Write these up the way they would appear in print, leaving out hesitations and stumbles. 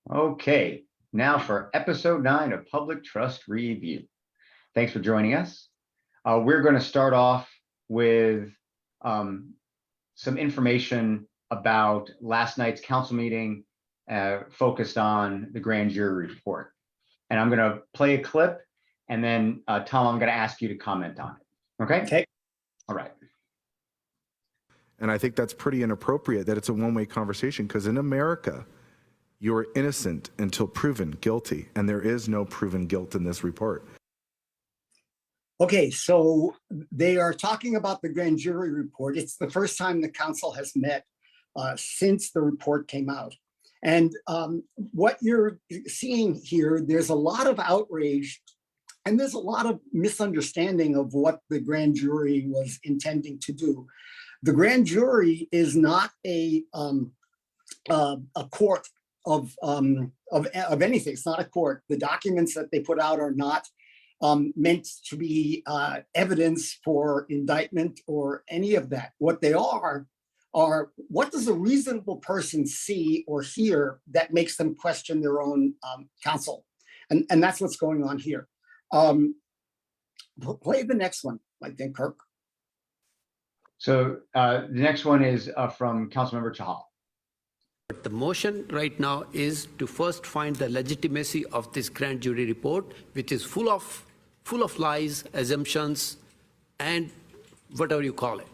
Okay, now for episode 9 of Public Trust Review. Thanks for joining us. We're going to start off with some information about last night's council meeting focused on the grand jury report. And I'm going to play a clip, and then Tom, I'm going to ask you to comment on it. Okay? Okay. All right. And I think that's pretty inappropriate that it's a one-way conversation, because in America, you are innocent until proven guilty, and there is no proven guilt in this report. Okay, so they are talking about the grand jury report. It's the first time the council has met since the report came out. And what you're seeing here, there's a lot of outrage and there's a lot of misunderstanding of what the grand jury was intending to do. The grand jury is not a court of anything. It's not a court. The documents that they put out are not meant to be evidence for indictment or any of that. What they are what does a reasonable person see or hear that makes them question their own counsel? And that's what's going on here. Play the next one, I think, Kirk. So the next one is from Councilmember Chahal. The motion right now is to first find the legitimacy of this grand jury report, which is full of lies, assumptions, and whatever you call it.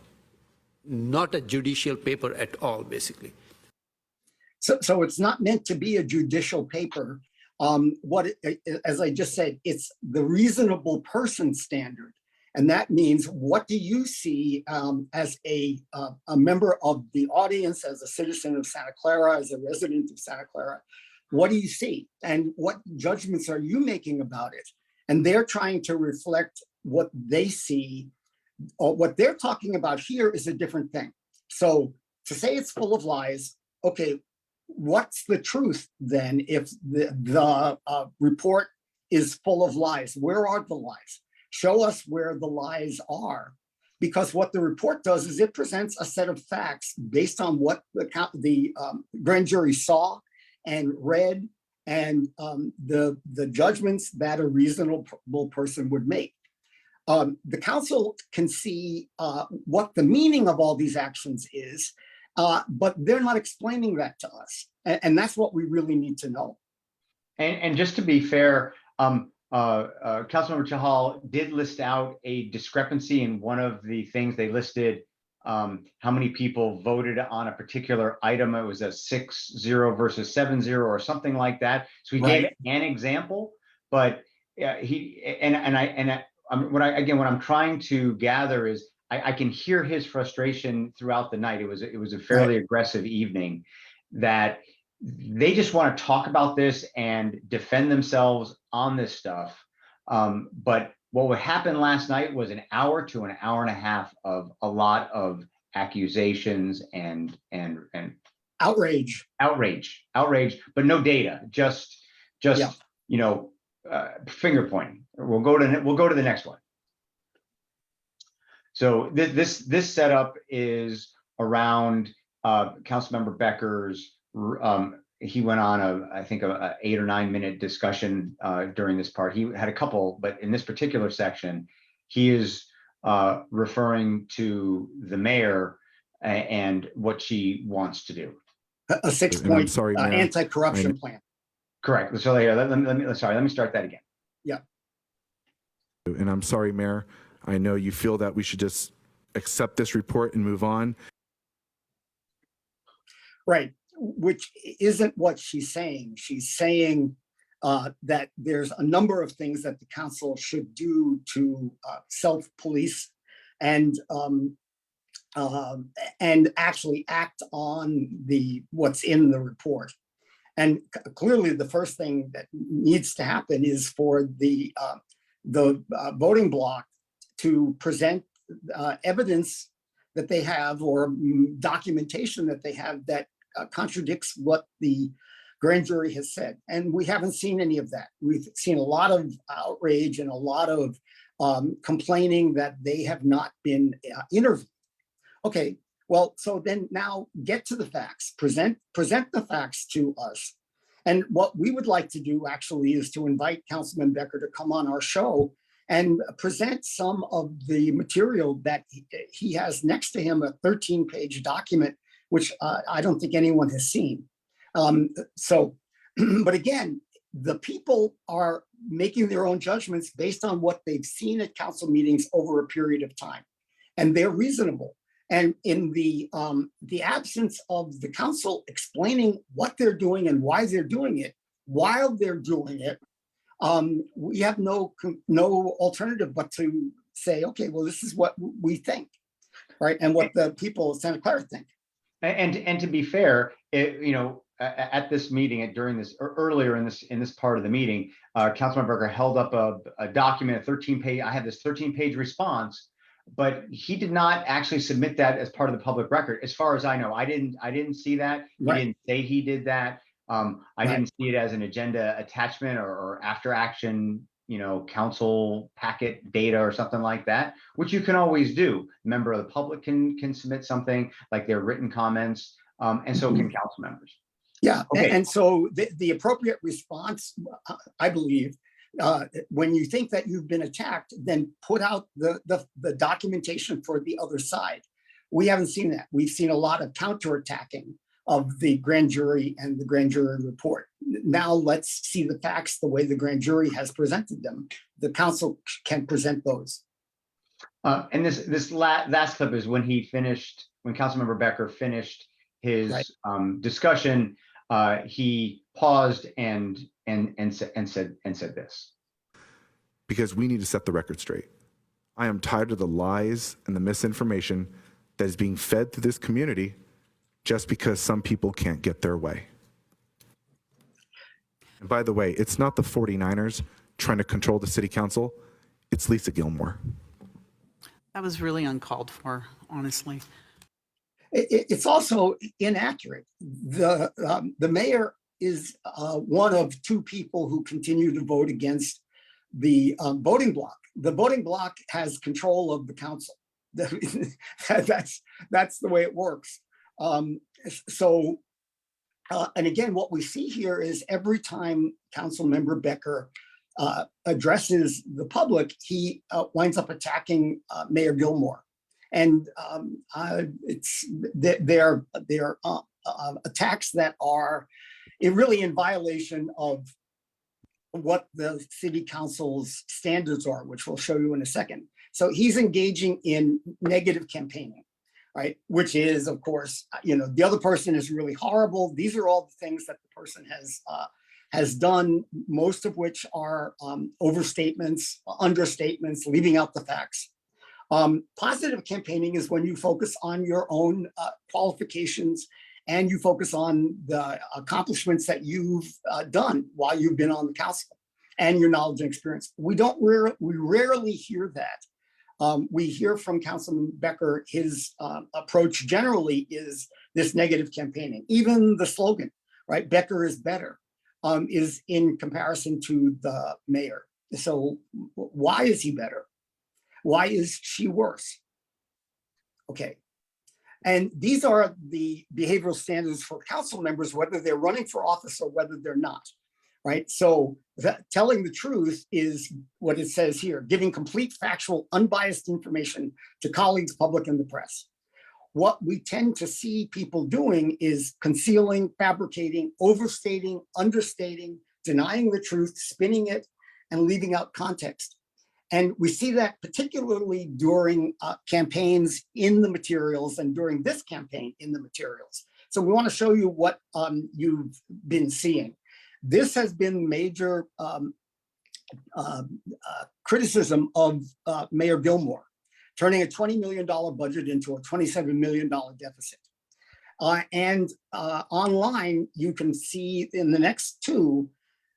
Not a judicial paper at all, basically. So it's not meant to be a judicial paper. As I just said, it's the reasonable person standard. And that means, what do you see as a member of the audience, as a citizen of Santa Clara, as a resident of Santa Clara? What do you see? And what judgments are you making about it? And they're trying to reflect what they see. What they're talking about here is a different thing. So to say it's full of lies, okay, what's the truth then if the report is full of lies? Where are the lies? Show us where the lies are, because what the report does is it presents a set of facts based on what the grand jury saw and read, and the judgments that a reasonable person would make. The council can see what the meaning of all these actions is, but they're not explaining that to us, and that's what we really need to know. And just to be fair, Councilmember Chahal did list out a discrepancy in one of the things they listed, how many people voted on a particular item. It was a 6-0 versus 7-0 or something like that. So he gave an example, but what I'm trying to gather is I can hear his frustration throughout the night. It was a fairly aggressive evening, that they just want to talk about this and defend themselves on this stuff. But what would happen last night was an hour to an hour and a half of a lot of accusations and outrage, but no data, just finger pointing. We'll go to the next one. So this setup is around Councilmember Becker's. He went on I think a 8 or 9 minute discussion during this part. He had a couple, but in this particular section, he is referring to the mayor and what she wants to do. A 6-point anti-corruption plan. Correct. So here, let me start that again. Yeah. And I'm sorry, Mayor. I know you feel that we should just accept this report and move on. Right, which isn't what she's saying. She's saying that there's a number of things that the council should do to self-police and actually act on what's in the report. And clearly, the first thing that needs to happen is for the voting bloc to present evidence that they have, or documentation that they have, that contradicts what the grand jury has said. And we haven't seen any of that. We've seen a lot of outrage and a lot of complaining that they have not been interviewed. Okay, well, so then now get to the facts, present the facts to us, And what we would like to do actually is to invite Councilman Becker to come on our show and present some of the material that he has next to him, a 13-page document, which I don't think anyone has seen. But again, the people are making their own judgments based on what they've seen at council meetings over a period of time, and they're reasonable. And in the absence of the council explaining what they're doing and why they're doing it, while they're doing it, we have no alternative but to say, okay, well, this is what we think, right? And what the people of Santa Clara think. And to be fair, at this meeting, during this earlier in this part of the meeting, Councilman Berger held up a document, a 13-page. I have this 13-page response, but he did not actually submit that as part of the public record, as far as I know. I didn't see that. He didn't say he did that. I didn't see it as an agenda attachment or after action, council packet data or something like that, which you can always do. A member of the public can submit something like their written comments, and so can council members. Yeah, okay. And so the appropriate response, I believe, when you think that you've been attacked, then put out the documentation for the other side. We haven't seen that. We've seen a lot of counterattacking of the grand jury and the grand jury report. Now let's see the facts the way the grand jury has presented them. The council can present those. And this last clip is when Councilmember Becker finished his discussion. He paused and said this. Because we need to set the record straight. I am tired of the lies and the misinformation that is being fed to this community just because some people can't get their way. And by the way, it's not the 49ers trying to control the city council, it's Lisa Gilmore. That was really uncalled for, honestly. It's also inaccurate. The mayor is one of two people who continue to vote against the voting bloc. The voting bloc has control of the council. That's the way it works. And again, what we see here is every time Councilmember Becker addresses the public, he winds up attacking Mayor Gilmore. And they're attacks that are really in violation of what the city council's standards are, which we'll show you in a second. So he's engaging in negative campaigning, right? Which is, of course, the other person is really horrible. These are all the things that the person has done, most of which are overstatements, understatements, leaving out the facts. Positive campaigning is when you focus on your own qualifications and you focus on the accomplishments that you've done while you've been on the council and your knowledge and experience. We rarely hear that. We hear from Councilman Becker, his approach generally is this negative campaigning. Even the slogan, right? Becker is better, is in comparison to the mayor. So why is he better? Why is she worse? Okay. And these are the behavioral standards for council members, whether they're running for office or whether they're not, right? So telling the truth is what it says here, giving complete, factual, unbiased information to colleagues, public, and the press. What we tend to see people doing is concealing, fabricating, overstating, understating, denying the truth, spinning it, and leaving out context. And we see that particularly during campaigns in the materials and during this campaign in the materials. So we want to show you what you've been seeing. This has been major criticism of Mayor Gilmore, turning a $20 million budget into a $27 million deficit. And online, you can see in the next two,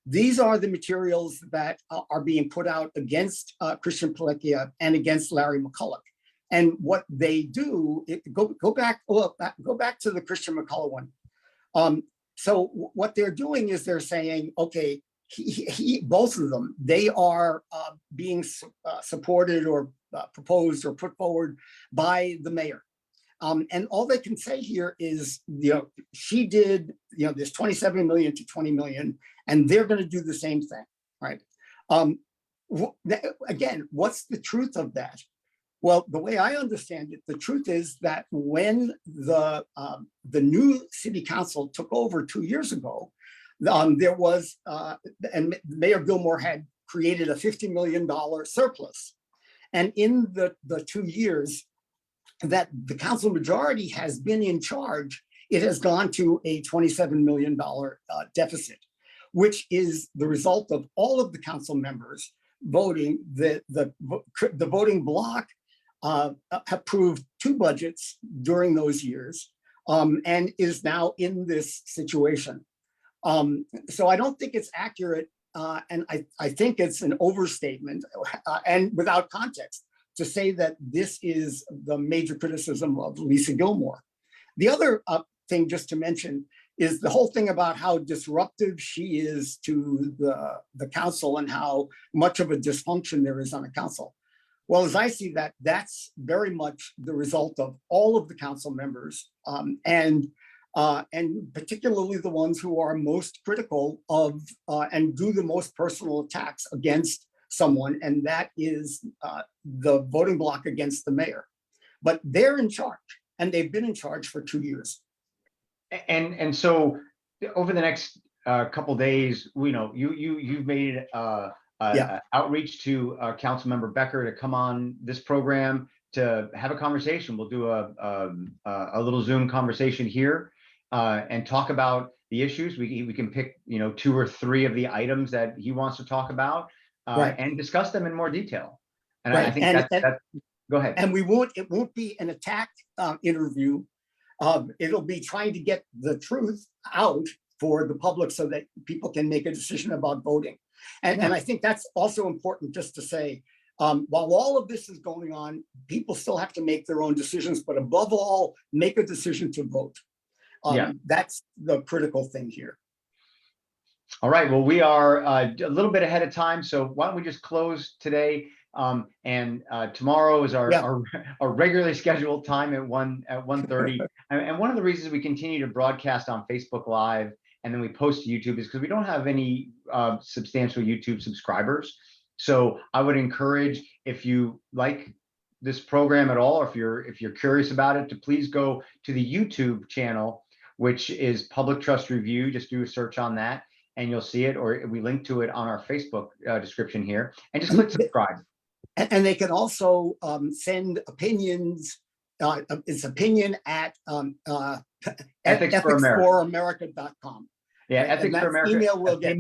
these are the materials that are being put out against Christian Palekia and against Larry McCulloch. And what they do, go back to the Christian McCulloch one. So what they're doing is they're saying, okay, both of them, they are being supported or proposed or put forward by the mayor. And all they can say here is, she did, this 27 million to 20 million, and they're going to do the same thing, right? Again, what's the truth of that? Well, the way I understand it, the truth is that when the new city council took over 2 years ago, there was, and Mayor Gilmore had created a $50 million surplus. And in the 2 years that the council majority has been in charge, it has gone to a $27 million deficit, which is the result of all of the council members voting. The voting bloc approved 2 budgets during those years, and is now in this situation. So I don't think it's accurate, and I think it's an overstatement and without context to say that this is the major criticism of Lisa Gilmore. The other thing just to mention is the whole thing about how disruptive she is to the council and how much of a dysfunction there is on a council. Well, as I see that, that's very much the result of all of the council members, and particularly the ones who are most critical of and do the most personal attacks against someone, and that is the voting bloc against the mayor. But they're in charge, and they've been in charge for 2 years. And so over the next couple days, you've made outreach to Councilmember Becker to come on this program to have a conversation. We'll do a little Zoom conversation here and talk about the issues. We can pick 2 or 3 of the items that he wants to talk about and discuss them in more detail. And I think that's go ahead. And it won't be an attack interview. It'll be trying to get the truth out for the public so that people can make a decision about voting. And I think that's also important just to say, while all of this is going on, people still have to make their own decisions, but above all, make a decision to vote. That's the critical thing here. All right, well, we are a little bit ahead of time, so why don't we just close today, and tomorrow is our regularly scheduled time at 1:30. And one of the reasons we continue to broadcast on Facebook Live and then we post to YouTube is because we don't have any substantial YouTube subscribers. So I would encourage, if you like this program at all, or if you're curious about it, to please go to the YouTube channel, which is Public Trust Review. Just do a search on that and you'll see it, or we link to it on our Facebook description here, and just click subscribe. And they can also send opinions. It's opinion at ethicsforamerica.com. Yeah, Ethics for America. Email will get.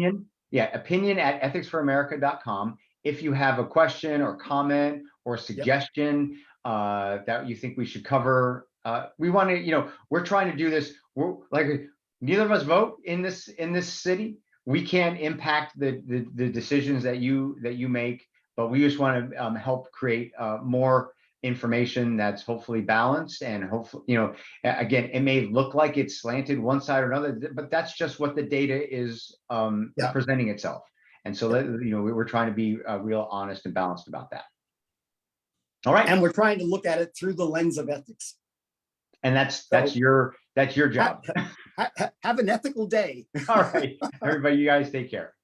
Opinion at ethicsforamerica.com. If you have a question or comment or suggestion that you think we should cover, we want to, we're trying to do this. We're like, neither of us vote in this city. We can't impact the decisions that you make, but we just want to help create more information that's hopefully balanced, and hopefully, again, it may look like it's slanted one side or another, but that's just what the data is presenting itself. And so we're trying to be real honest and balanced about that. All right. And we're trying to look at it through the lens of ethics. And that's your job. Have an ethical day. All right, everybody, you guys take care.